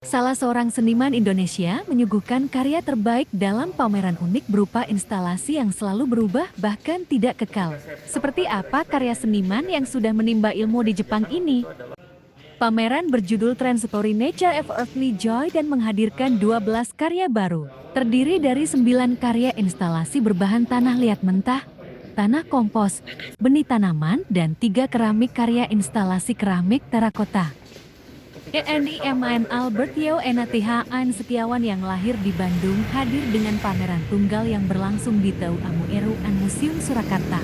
Salah seorang seniman Indonesia menyuguhkan karya terbaik dalam pameran unik berupa instalasi yang selalu berubah bahkan tidak kekal. Seperti apa karya seniman yang sudah menimba ilmu di Jepang ini? Pameran berjudul Transitory Nature of Earthly Joy dan menghadirkan 12 karya baru. Terdiri dari 9 karya instalasi berbahan tanah liat mentah, tanah kompos, benih tanaman, dan 3 keramik karya instalasi keramik terakota. ENIMN Albert Yeo Enath Setiawan yang lahir di Bandung hadir dengan pameran tunggal yang berlangsung di Tau Amu Eru An Museum Surakarta.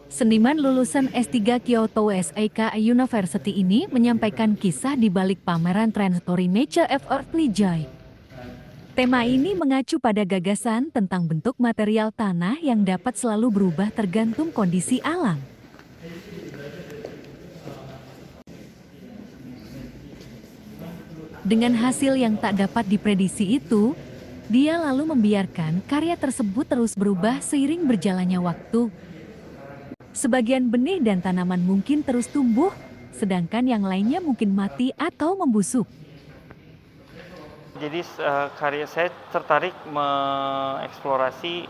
Seniman lulusan S3 Kyoto SIK University ini menyampaikan kisah di balik pameran Transitory Nature of Earthly Joy. Tema ini mengacu pada gagasan tentang bentuk material tanah yang dapat selalu berubah tergantung kondisi alam. Dengan hasil yang tak dapat diprediksi itu, dia lalu membiarkan karya tersebut terus berubah seiring berjalannya waktu. Sebagian benih dan tanaman mungkin terus tumbuh, sedangkan yang lainnya mungkin mati atau membusuk. Jadi karya saya tertarik mengeksplorasi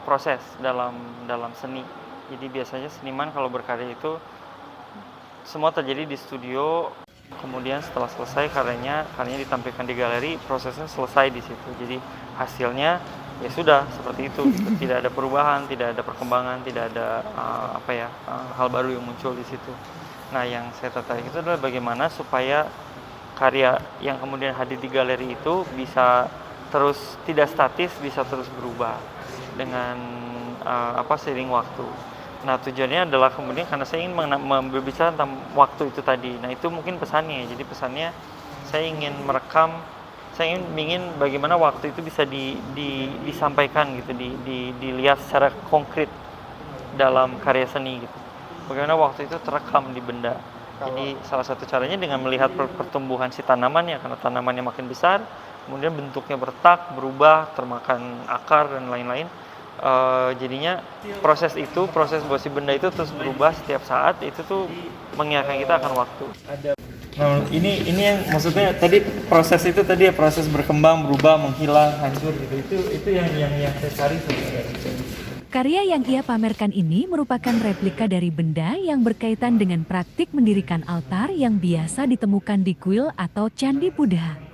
proses dalam seni. Jadi biasanya seniman kalau berkarya itu semua terjadi di studio. Kemudian setelah selesai karyanya ditampilkan di galeri, prosesnya selesai di situ. Jadi hasilnya ya sudah seperti itu, tidak ada perubahan, tidak ada perkembangan, tidak ada hal baru yang muncul di situ. Nah, yang saya tertarik itu adalah bagaimana supaya karya yang kemudian hadir di galeri itu bisa terus tidak statis, bisa terus berubah dengan seiring waktu. Nah, tujuannya adalah kemudian karena saya ingin berbicara tentang waktu itu tadi. Nah, itu mungkin pesannya. Jadi pesannya saya ingin merekam, saya ingin bagaimana waktu itu bisa disampaikan gitu, dilihat secara konkret dalam karya seni gitu. Bagaimana waktu itu terekam di benda. Jadi salah satu caranya dengan melihat pertumbuhan si tanamannya, karena tanamannya makin besar, kemudian bentuknya bertak, berubah, termakan akar dan lain-lain. Jadinya proses bahwa si benda itu terus berubah setiap saat, itu tuh mengingatkan kita akan waktu. Nah, ini yang maksudnya tadi proses itu tadi ya, proses berkembang, berubah, menghilang, hancur gitu. Itu yang saya cari sebenarnya. Karya yang ia pamerkan ini merupakan replika dari benda yang berkaitan dengan praktik mendirikan altar yang biasa ditemukan di kuil atau candi Buddha.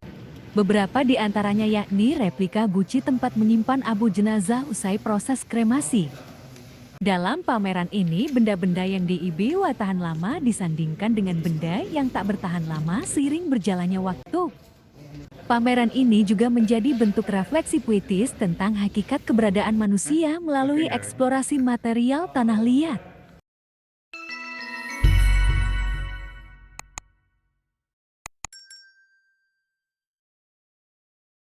Beberapa di antaranya yakni replika guci tempat menyimpan abu jenazah usai proses kremasi. Dalam pameran ini, benda-benda yang diibiwa tahan lama disandingkan dengan benda yang tak bertahan lama seiring berjalannya waktu. Pameran ini juga menjadi bentuk refleksi puitis tentang hakikat keberadaan manusia melalui eksplorasi material tanah liat.